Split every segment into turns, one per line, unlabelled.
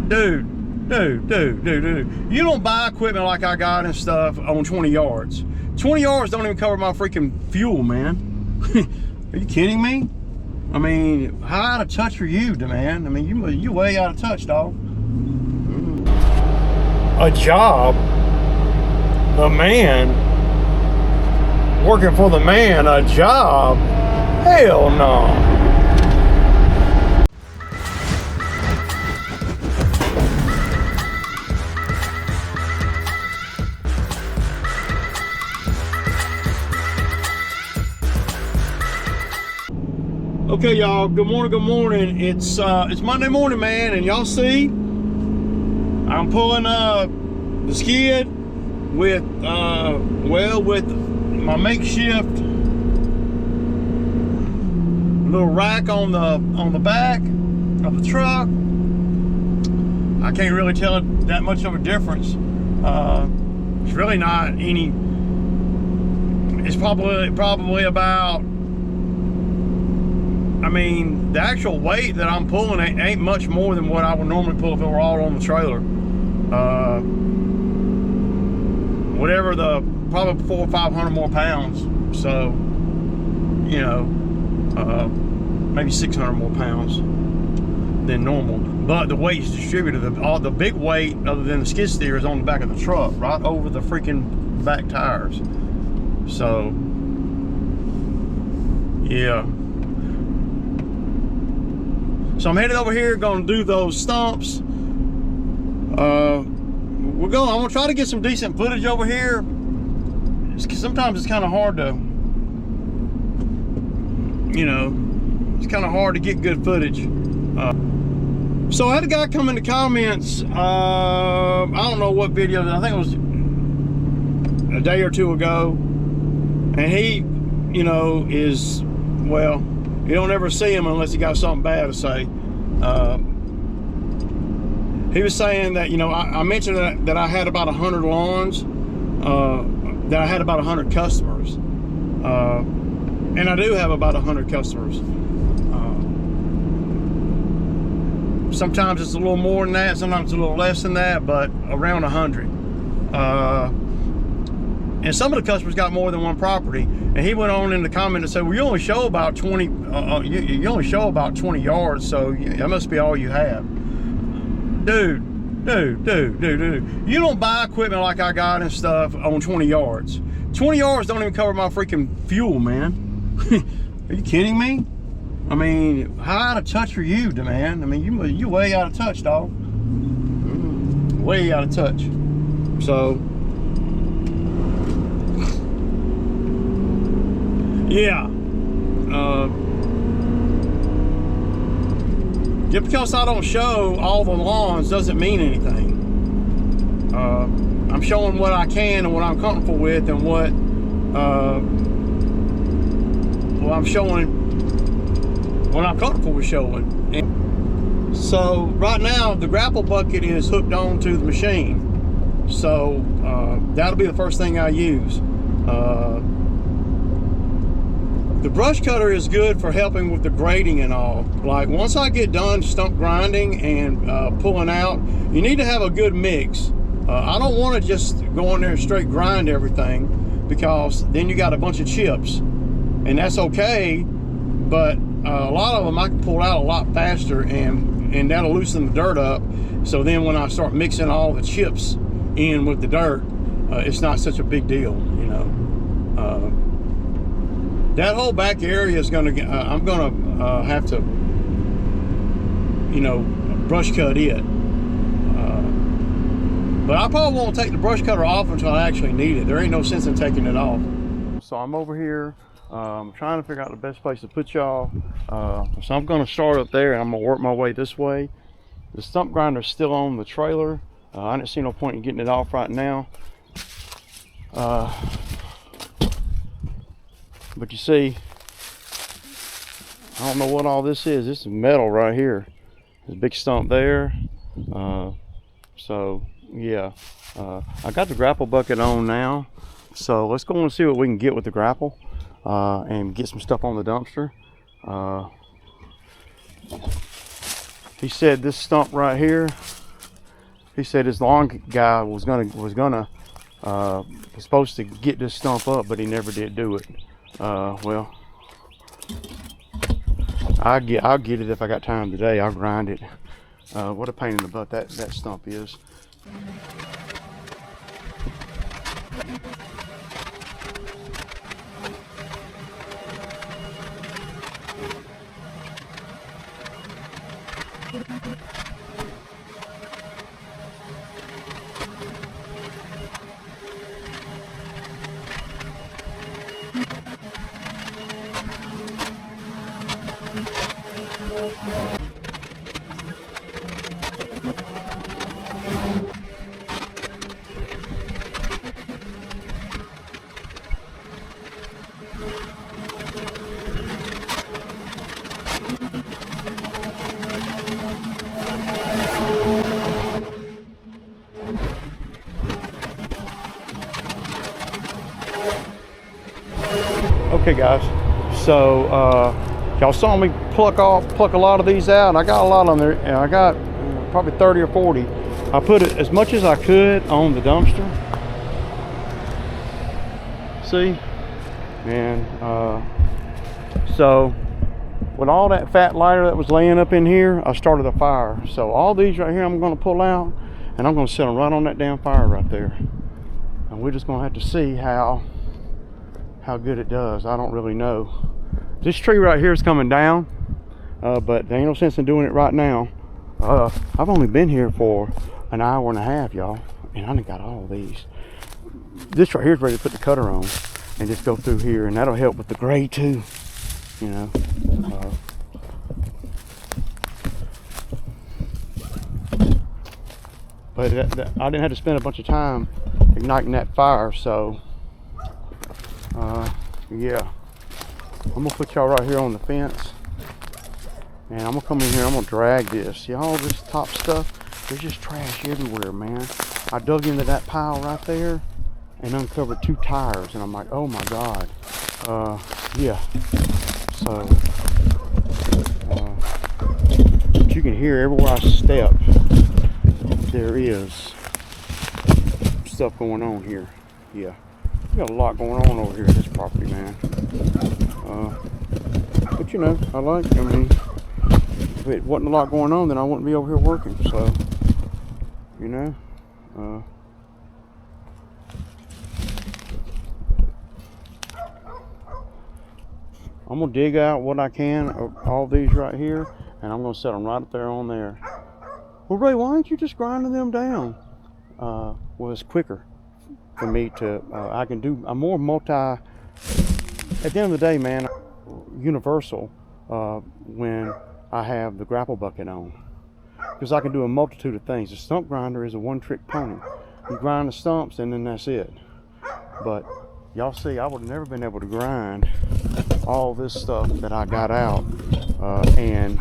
Dude. You don't buy equipment like I got and stuff on 20 yards. 20 yards don't even cover my freaking fuel, man. Are you kidding me? I mean, how out of touch are you, man? I mean, you way out of touch, dog. A job? The man? Working for the man, a job? Hell no. Okay, y'all, good morning. It's Monday morning, man, and y'all see I'm pulling the skid with with my makeshift little rack on the back of the truck. I can't really tell it that much of a difference. It's really not any. It's probably about. I mean, the actual weight that I'm pulling ain't much more than what I would normally pull if it were all on the trailer. Whatever probably 400 or 500 more pounds. So, you know, maybe 600 more pounds than normal. But the weight's distributed. All the big weight, other than the skid steer, is on the back of the truck, right over the freaking back tires. So, yeah. So I'm headed over here, gonna do those stumps. I'm gonna try to get some decent footage over here. Sometimes it's kind of hard to, you know, it's kind of hard to get good footage. So I had a guy come in the comments, I don't know what video, I think it was a day or two ago, and he, you know, is, well, you don't ever see him unless he got something bad to say. He was saying that, you know, I mentioned that I had about 100 lawns, that I had about 100 customers. And I do have about 100 customers. Sometimes it's a little more than that, sometimes it's a little less than that, but around 100. And some of the customers got more than one property. And he went on in the comment and said, well, you only show about 20, you only show about 20 yards, so that must be all you have. Dude. You don't buy equipment like I got and stuff on 20 yards. 20 yards don't even cover my freaking fuel, man. Are you kidding me? I mean, how out of touch are you, man? I mean, you way out of touch, dog. Way out of touch. So, yeah. Just because I don't show all the lawns doesn't mean anything. I'm showing what I can and what I'm comfortable with, and what I'm showing what I'm comfortable with showing. And so right now the grapple bucket is hooked on to the machine. So that'll be the first thing I use. The brush cutter is good for helping with the grading and all. Like once I get done stump grinding and pulling out, you need to have a good mix. I don't want to just go in there and straight grind everything, because then you got a bunch of chips, and that's okay, but a lot of them I can pull out a lot faster, and that'll loosen the dirt up. So then when I start mixing all the chips in with the dirt, it's not such a big deal, you know. That whole back area is gonna, I'm gonna have to, you know, brush cut it. But I probably won't take the brush cutter off until I actually need it. There ain't no sense in taking it off. So I'm over here, trying to figure out the best place to put y'all. So I'm gonna start up there, and I'm gonna work my way this way. The stump grinder's still on the trailer. I didn't see no point in getting it off right now. But you see, I don't know what all this is. This is metal right here. There's a big stump there. So yeah, I got the grapple bucket on now. So let's go and see what we can get with the grapple, and get some stuff on the dumpster. He said this stump right here He said his lawn guy was supposed to get this stump up, but he never did do it. Well, I'll get it if I got time today. I'll grind it. What a pain in the butt that stump is. Okay guys, so y'all saw me pluck a lot of these out. I got a lot on there, and I got probably 30 or 40. I put it as much as I could on the dumpster. See, and so with all that fat lighter that was laying up in here, I started a fire. So all these right here I'm going to pull out, and I'm going to set them right on that damn fire right there, and we're just going to have to see how good it does. I don't really know. This tree right here is coming down, but there ain't no sense in doing it right now. I've only been here for an hour and a half, y'all, and I done got all these. This right here is ready to put the cutter on and just go through here, and that'll help with the gray too, you know. But I didn't have to spend a bunch of time igniting that fire, so yeah, I'm gonna put y'all right here on the fence, and I'm gonna come in here. I'm gonna drag this. Y'all, this top stuff, there's just trash everywhere, man. I dug into that pile right there and uncovered 2 tires, and I'm like, oh my god. Yeah, so but you can hear everywhere I step, there is stuff going on here. Yeah, we got a lot going on over here at this property, man. But you know, I mean, if it wasn't a lot going on, then I wouldn't be over here working. So, you know, I'm gonna dig out what I can of all these right here, and I'm gonna set them right up there on there. Well, Ray, why aren't you just grinding them down? Well, it's quicker for me to, I can do, I'm more at the end of the day, man, universal when I have the grapple bucket on, because I can do a multitude of things. The stump grinder is a one-trick pony. You grind the stumps and then that's it. But y'all see, I would have never been able to grind all this stuff that I got out in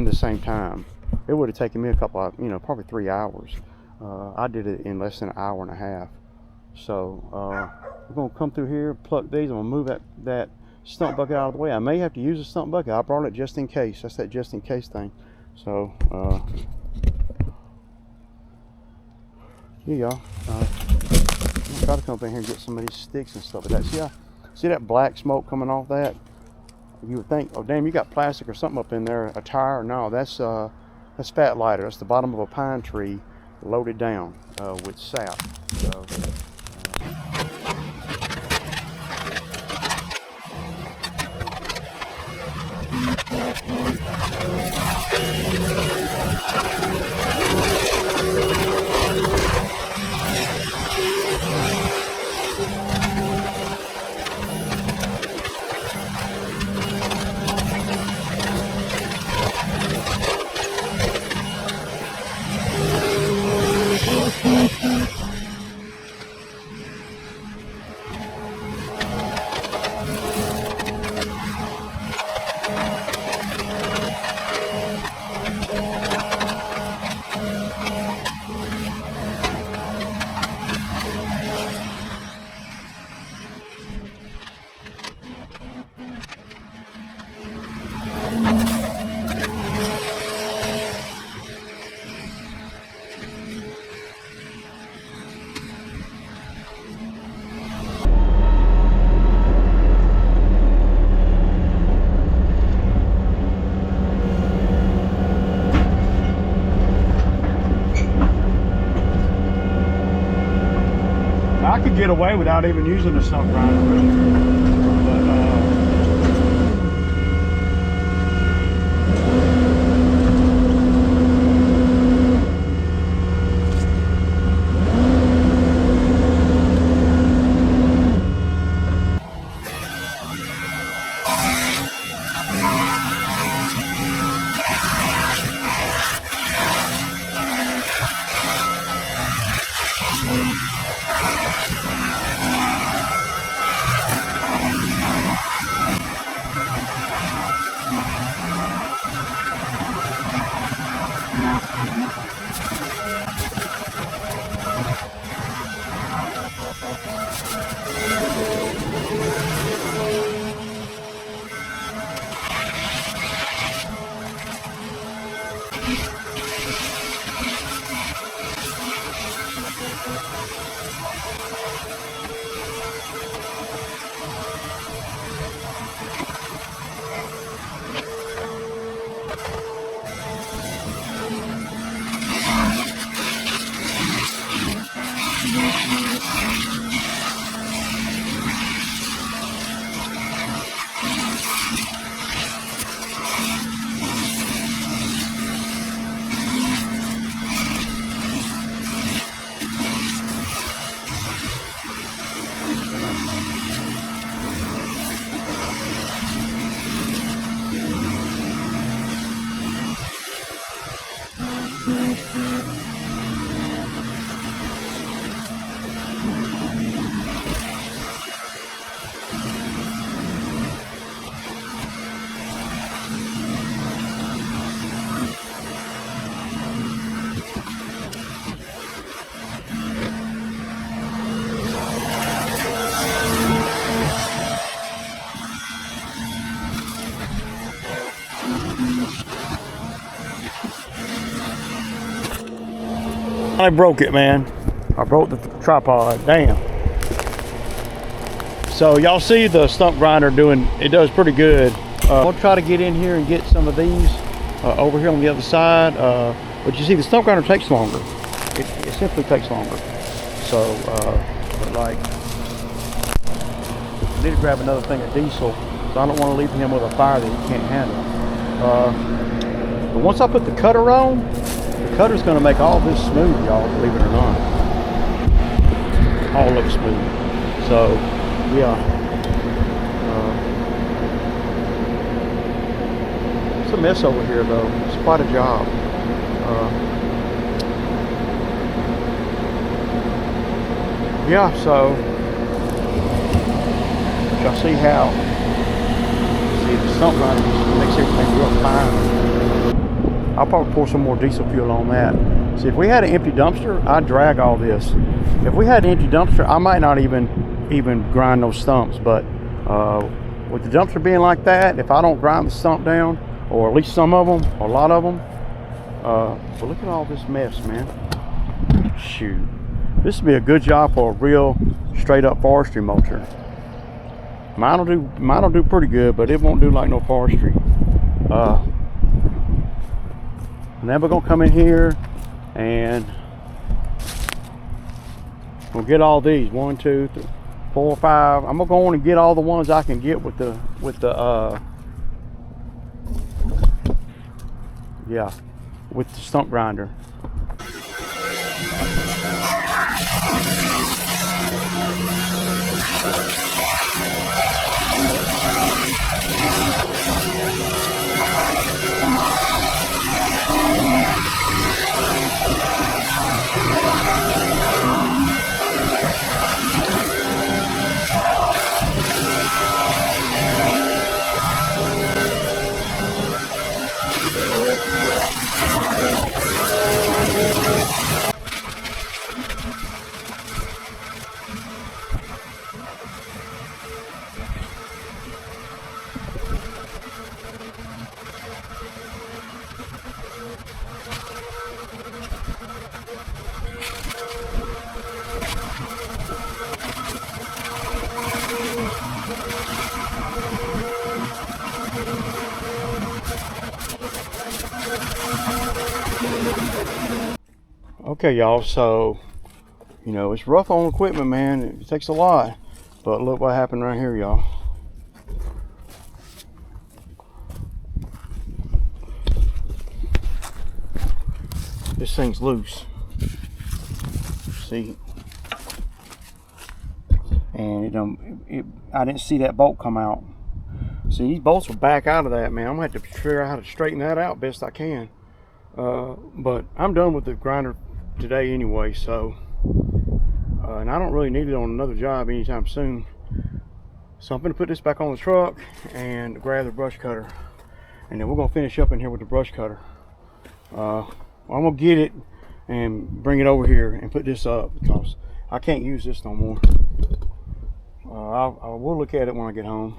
the same time. It would have taken me a couple of, you know, probably 3 hours. I did it in less than an hour and a half. So we're gonna come through here, pluck these. I'm gonna move that stump bucket out of the way. I may have to use a stump bucket. I brought it just in case. That's that just in case thing. So yeah, y'all. I'm gonna try to come up in here and get some of these sticks and stuff like that. See that black smoke coming off that? You would think, oh damn, you got plastic or something up in there, a tire. No, that's fat lighter. That's the bottom of a pine tree loaded down with sap. So, I could get away without even using the stump grinder, really. But I broke it, man. I broke the tripod. Damn. So y'all see the stump grinder it does pretty good. I'll try to get in here and get some of these over here on the other side. But you see, the stump grinder takes longer. It simply takes longer. So, but like, I need to grab another thing of diesel. So I don't want to leave him with a fire that he can't handle. But once I put the cutter on, the cutter's going to make all this smooth, y'all, believe it or not. All looks smooth. So, yeah. It's a mess over here, though. It's quite a job. Yeah, so y'all see how the stump grinder makes everything real fine. I'll probably pour some more diesel fuel on that. See, if we had an empty dumpster, I'd drag all this. If we had an empty dumpster, I might not even grind those stumps. But with the dumpster being like that, if I don't grind the stump down, or at least some of them, or a lot of them, but look at all this mess, man. Shoot, this would be a good job for a real straight up forestry mulcher. Mine'll do pretty good, but it won't do like no forestry. And then we're gonna come in here and we'll get all these 1, 2, 3, 4, 5. I'm gonna go on and get all the ones I can get with the stump grinder. Okay, y'all, so You know, it's rough on equipment, man. It takes a lot. But look what happened right here, y'all. This thing's loose. See? And I didn't see that bolt come out. See, these bolts will back out of that, man. I'm gonna have to figure out how to straighten that out best I can. But I'm done with the grinder today anyway, so and I don't really need it on another job anytime soon. So I'm gonna put this back on the truck and grab the brush cutter, and then we're gonna finish up in here with the brush cutter. I'm gonna get it and bring it over here and put this up because I can't use this no more. I will look at it when I get home.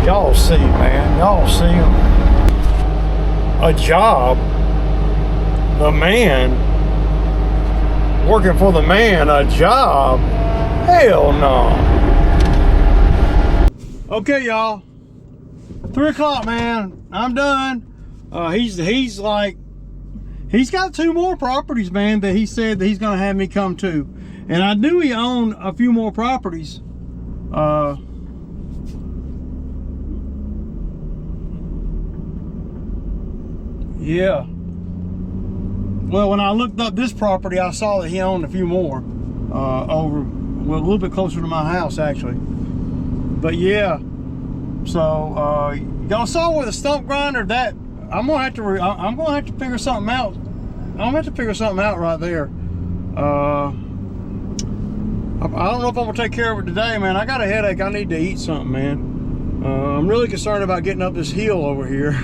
Y'all see, man. Y'all see a job. The man working for the man. A job. Hell no. Okay, y'all. 3 o'clock, man. I'm done. He's like, he's got 2 more properties, man, that he said that he's gonna have me come to, and I knew he owned a few more properties. Yeah. Well, when I looked up this property, I saw that he owned a few more over, well, a little bit closer to my house, actually. But yeah, so y'all saw with the stump grinder that I'm gonna have to figure something out. I'm gonna have to figure something out right there. I don't know if I'm gonna take care of it today, man. I got a headache. I need to eat something, man. I'm really concerned about getting up this hill over here.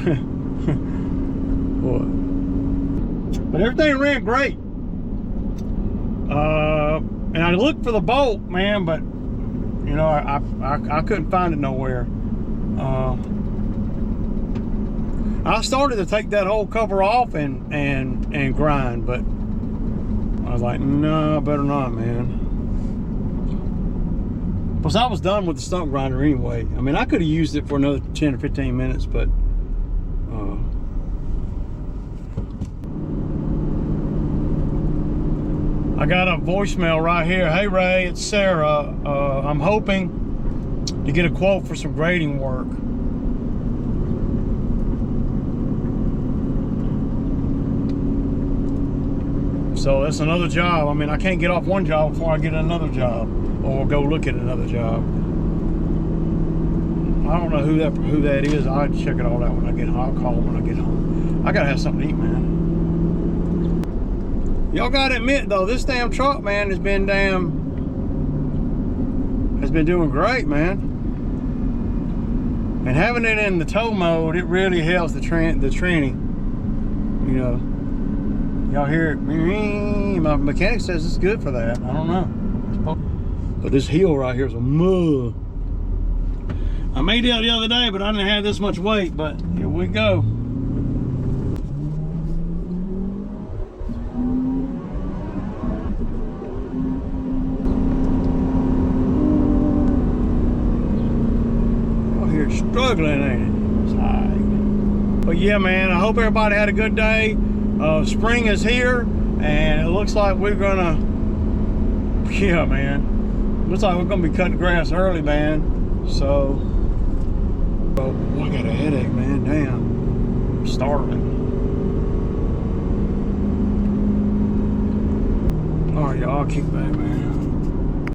But everything ran great. And I looked for the bolt, man, but you know, I couldn't find it nowhere. I started to take that whole cover off and grind, but I was like, no, better not, man. Plus, I was done with the stump grinder anyway. I mean, I could have used it for another 10 or 15 minutes, but I got a voicemail right here. Hey Ray, it's Sarah. I'm hoping to get a quote for some grading work. So that's another job. I mean, I can't get off one job before I get another job, or go look at another job. I don't know who that is. I'll check it all out when I get home. I'll call when I get home. I gotta have something to eat, man. Y'all gotta admit though, this damn truck, man, has been doing great, man. And having it in the tow mode, it really helps the tranny. You know, y'all hear it. My mechanic says it's good for that. I don't know. But this heel right here is a mud. I made it the other day, but I didn't have this much weight. But here we go. Y'all here struggling, ain't it? It's all right. But yeah, man, I hope everybody had a good day. Spring is here, and it looks like we're gonna, yeah, man. Looks like we're gonna be cutting grass early, man. So, oh, I got a headache, man. Damn, I'm starving. All right, y'all, I'll kick back, man.